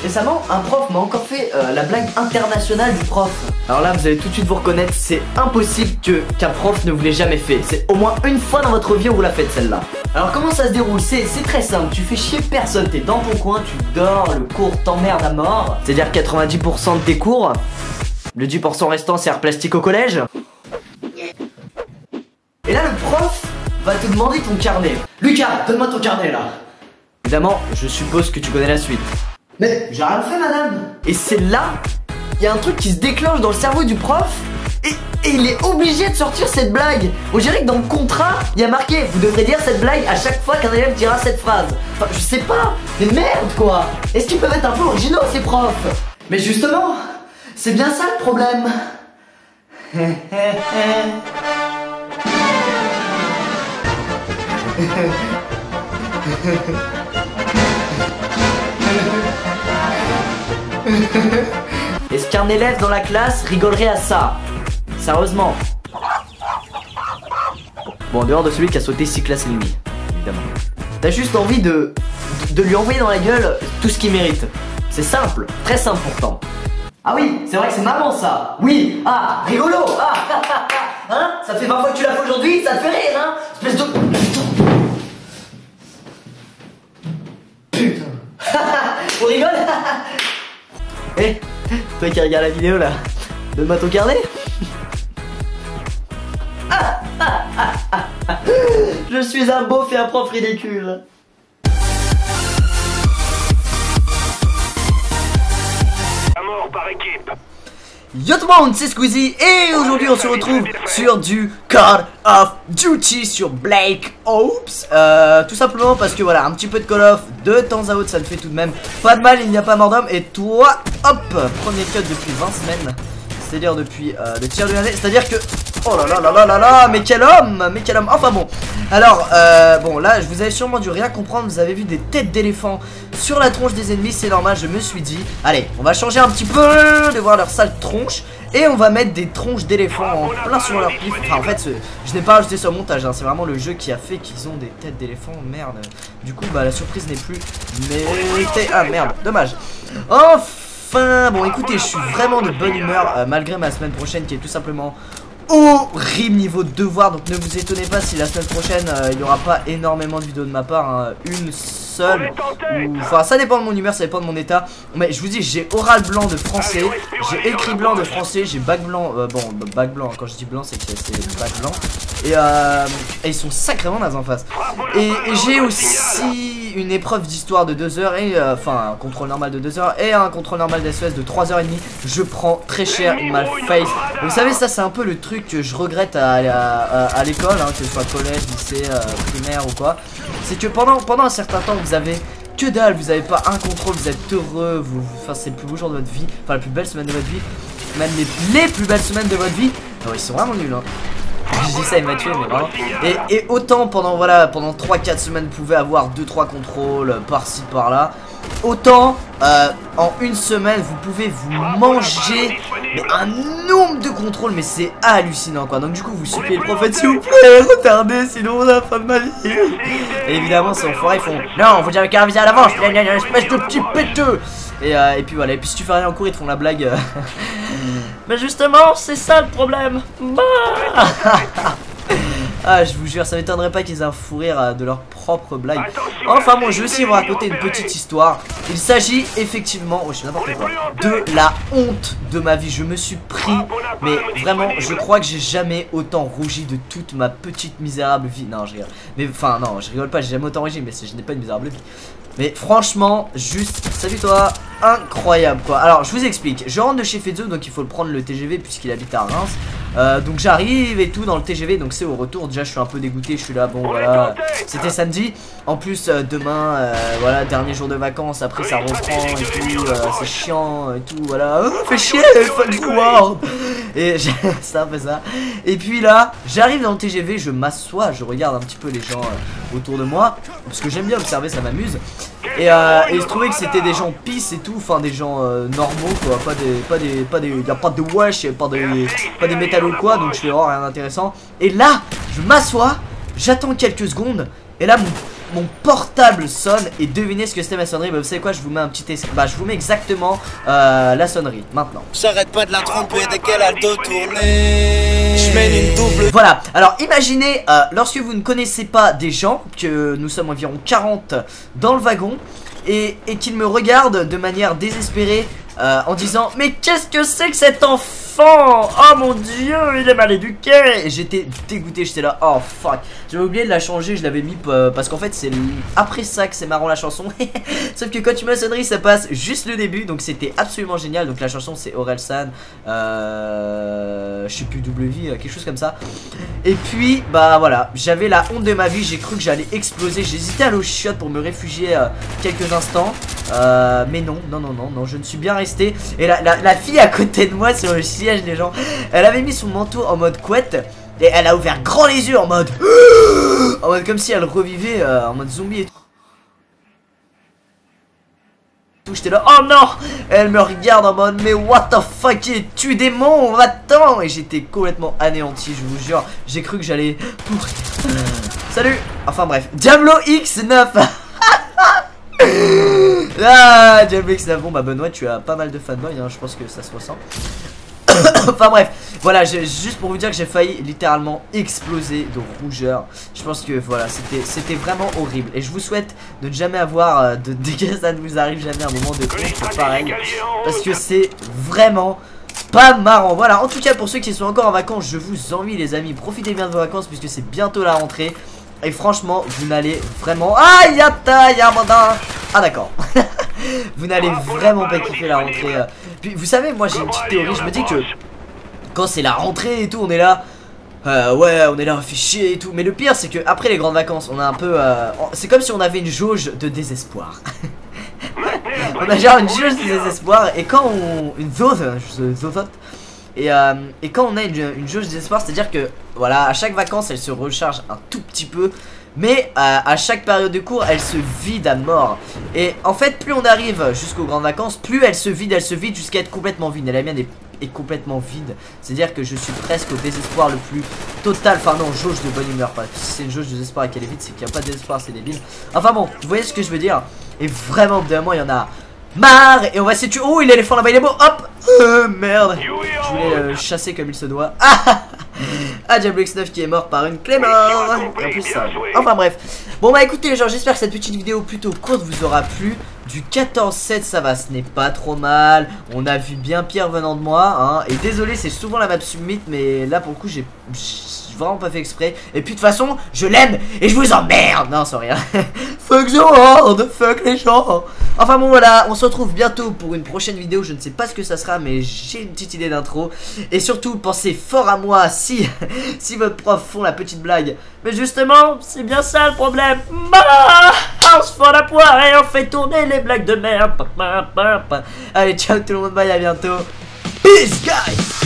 Récemment, un prof m'a encore fait la blague internationale du prof. Alors là, vous allez tout de suite vous reconnaître, c'est impossible qu'un prof ne vous l'ait jamais fait. C'est au moins une fois dans votre vie où vous la faites celle-là. Alors comment ça se déroule? C'est très simple, tu fais chier personne, t'es dans ton coin, tu dors, le cours t'emmerde à mort. C'est-à-dire 90% de tes cours. Le 10% restant, c'est art plastique au collège. Et là, le prof va te demander ton carnet. Lucas, donne-moi ton carnet là. Évidemment, je suppose que tu connais la suite. Mais j'ai rien fait, madame. Et c'est là, il y a un truc qui se déclenche dans le cerveau du prof. Et il est obligé de sortir cette blague. On dirait que dans le contrat, il y a marqué: vous devrez dire cette blague à chaque fois qu'un élève dira cette phrase. Enfin, je sais pas, mais merde quoi. Est-ce qu'ils peuvent être un peu originaux ces profs? Mais justement, c'est bien ça le problème. Est-ce qu'un élève dans la classe rigolerait à ça? Sérieusement? Bon, en dehors de celui qui a sauté 6 classes et demie, évidemment. T'as juste envie de lui envoyer dans la gueule tout ce qu'il mérite. C'est simple, très simple pourtant. Ah oui, c'est vrai que c'est marrant ça. Oui, ah, rigolo. Ah, hein? Ça fait 20 fois que tu l'as fait aujourd'hui, ça te fait rire, hein? Espèce de... Putain. On rigole. Eh, toi qui regarde la vidéo là, donne-moi ton carnet. Je suis un beauf et un prof ridicule. Par équipe. Yo tout le monde, c'est Squeezie et aujourd'hui on se retrouve sur du Call of Duty sur Black Ops. Tout simplement parce que voilà, un petit peu de Call of de temps à autre ça ne fait tout de même pas de mal, il n'y a pas mort d'homme. Et toi, hop, premier cut depuis 20 semaines. C'est-à-dire depuis le tir du année, c'est-à-dire que... Oh là là là là là là, mais quel homme, mais quel homme. Enfin bon, alors, bon là, je vous avais sûrement dû rien comprendre. Vous avez vu des têtes d'éléphants sur la tronche des ennemis, c'est normal, je me suis dit allez, on va changer un petit peu de voir leur sale tronche. Et on va mettre des tronches d'éléphants en plein sur leur pif. Enfin en fait, je n'ai pas ajouté sur le montage, hein. C'est vraiment le jeu qui a fait qu'ils ont des têtes d'éléphants, merde. Du coup, bah la surprise n'est plus méritée. Ah merde, dommage. Enfin, bon écoutez, je suis vraiment de bonne humeur malgré ma semaine prochaine qui est tout simplement horrible niveau devoir. Donc ne vous étonnez pas si la semaine prochaine il n'y aura pas énormément de vidéos de ma part, hein. Une seule, enfin ça dépend de mon humeur, ça dépend de mon état. Mais je vous dis, j'ai oral blanc de français, j'ai écrit blanc de français, j'ai bac blanc, bon bac blanc, quand je dis blanc c'est que c'est bac blanc. Et ils sont sacrément nazes en face. Et j'ai aussi une épreuve d'histoire de 2 heures et enfin un contrôle normal de 2 heures et un contrôle normal d'SES de 3h30. Je prends très cher in my face. Vous savez, ça c'est un peu le truc que je regrette à l'école, hein, que ce soit collège, lycée, primaire ou quoi. C'est que pendant un certain temps vous avez que dalle, vous avez pas un contrôle, vous êtes heureux, enfin c'est le plus beau jour de votre vie, enfin la plus belle semaine de votre vie, même les plus belles semaines de votre vie. Oh, ils sont vraiment nuls, hein. Je dis ça, il m'a tué, mais vraiment. Et autant pendant 3-4 semaines vous pouvez avoir 2-3 contrôles par-ci par-là, autant en une semaine vous pouvez vous manger mais un nombre de contrôles, mais c'est hallucinant quoi. Donc du coup vous suppliez le prophète, s'il vous plaît, retardez, sinon on a pas de ma vie. Et évidemment ces enfoirés ils font non, faut dire avec un visage à l'avance, espèce de petit péteux. Et puis voilà, et puis si tu fais rien en cours ils te font la blague. Mais justement c'est ça le problème. Ah, je vous jure, ça m'étonnerait pas qu'ils aient un fou rire de leur propre blague. Enfin bon, je vais aussi vous raconter une petite histoire. Il s'agit effectivement, oh je sais n'importe quoi, de la honte de ma vie. Je me suis pris, mais vraiment, je crois que j'ai jamais autant rougi de toute ma petite misérable vie. Non, je rigole. Mais enfin non, je rigole pas, j'ai jamais autant rougi, mais je n'ai pas une misérable vie. Mais franchement, juste, salut toi, incroyable quoi. Alors je vous explique, je rentre de chez Fezzo, donc il faut le prendre le TGV puisqu'il habite à Reims. Donc j'arrive et tout dans le TGV, donc c'est au retour. Déjà je suis un peu dégoûté, je suis là, bon voilà, c'était samedi. En plus demain, voilà, dernier jour de vacances, après ça reprend et tout, c'est chiant et tout, voilà. Fait chier, fuck the world. Et c'est un peu ça. Et puis là, j'arrive dans le TGV, je m'assois, je regarde un petit peu les gens autour de moi, parce que j'aime bien observer, ça m'amuse. Et il se trouvait que c'était des gens pisse et tout, enfin des gens normaux quoi, y a pas de wesh, pas des métallos quoi, donc je fais oh rien d'intéressant. Et là, je m'assois, j'attends quelques secondes, et là mon portable sonne et devinez ce que c'était ma sonnerie. Bah vous savez quoi, je vous mets un petit je vous mets exactement la sonnerie maintenant. J'arrête pas de la tromper dès qu'elle a le dos tourné. Je mène une double. Voilà, alors imaginez lorsque vous ne connaissez pas des gens, que nous sommes environ 40 dans le wagon, et qu'ils me regardent de manière désespérée en disant mais qu'est-ce que c'est que cet enfant? Oh mon dieu, il est mal éduqué. Et j'étais dégoûté, j'étais là, oh fuck. J'avais oublié de la changer, je l'avais mis parce qu'en fait c'est après ça que c'est marrant la chanson. Sauf que quand tu mets la sonnerie ça passe juste le début, donc c'était absolument génial. Donc la chanson c'est Orelsan, je sais plus W, quelque chose comme ça. Et puis bah voilà, j'avais la honte de ma vie, j'ai cru que j'allais exploser. J'hésitais à aller au chiottes pour me réfugier quelques instants, mais non, je ne suis bien resté. Et la fille à côté de moi sur le siège, les gens, elle avait mis son manteau en mode couette et elle a ouvert grand les yeux en mode comme si elle revivait en mode zombie et tout. J'étais là, oh non. Elle me regarde en mode mais what the fuck, tu démon, va-t'en. Et j'étais complètement anéanti, je vous jure. J'ai cru que j'allais mourir. Salut. Enfin bref, Diablo X9. Ah, Diablo X9. Bon bah Benoît, tu as pas mal de fanboys, hein, je pense que ça se ressent. Enfin bref, voilà, juste pour vous dire que j'ai failli littéralement exploser de rougeur. Je pense que voilà, c'était vraiment horrible. Et je vous souhaite de ne jamais avoir de dégâts, ça ne vous arrive jamais un moment de honte pareil, parce que c'est vraiment pas marrant. Voilà, en tout cas pour ceux qui sont encore en vacances, je vous envie les amis, profitez bien de vos vacances puisque c'est bientôt la rentrée. Et franchement, vous n'allez vraiment... Ah, yata, yamada. Ah d'accord. Vous n'allez vraiment pas kiffer la rentrée. Puis vous savez, moi j'ai une petite théorie, je me dis que quand c'est la rentrée et tout, on est là, ouais, on est là, on fait chier et tout. Mais le pire c'est que après les grandes vacances, on a un peu, c'est comme si on avait une jauge de désespoir. On a genre une jauge de désespoir et quand on... une zone, et quand on a une jauge de désespoir, c'est à dire que voilà, à chaque vacances elle se recharge un tout petit peu. Mais à chaque période de cours elle se vide à mort. Et en fait plus on arrive jusqu'aux grandes vacances, plus elle se vide jusqu'à être complètement vide. Et la mienne est complètement vide. C'est à dire que je suis presque au désespoir le plus total. Enfin non, jauge de bonne humeur. Si c'est une jauge de désespoir et qu'elle est vide, c'est qu'il n'y a pas de désespoir, c'est débile. Enfin bon, vous voyez ce que je veux dire. Et vraiment d'un moment il y en a marre. Et on va essayer de tuer. Oh, il est l'éléphant là-bas, il est beau. Hop. Merde. Je voulais le chasser comme il se doit. Ah, Diablo X9 qui est mort par une clé mort. En plus ça. Enfin bref. Bon bah écoutez les gens, j'espère que cette petite vidéo plutôt courte vous aura plu. Du 14-7 ça va, ce n'est pas trop mal. On a vu bien pire venant de moi, hein. Et désolé, c'est souvent la map submit, mais là pour le coup j'ai vraiment pas fait exprès. Et puis de toute façon je l'aime et je vous emmerde. Non, c'est rien. Fuck the world, fuck les gens. Enfin bon voilà, on se retrouve bientôt pour une prochaine vidéo. Je ne sais pas ce que ça sera, mais j'ai une petite idée d'intro. Et surtout pensez fort à moi si votre prof font la petite blague. Mais justement c'est bien ça le problème. On se fout la poire et on fait tourner les blagues de merde. Allez ciao tout le monde, bye, à bientôt. Peace guys.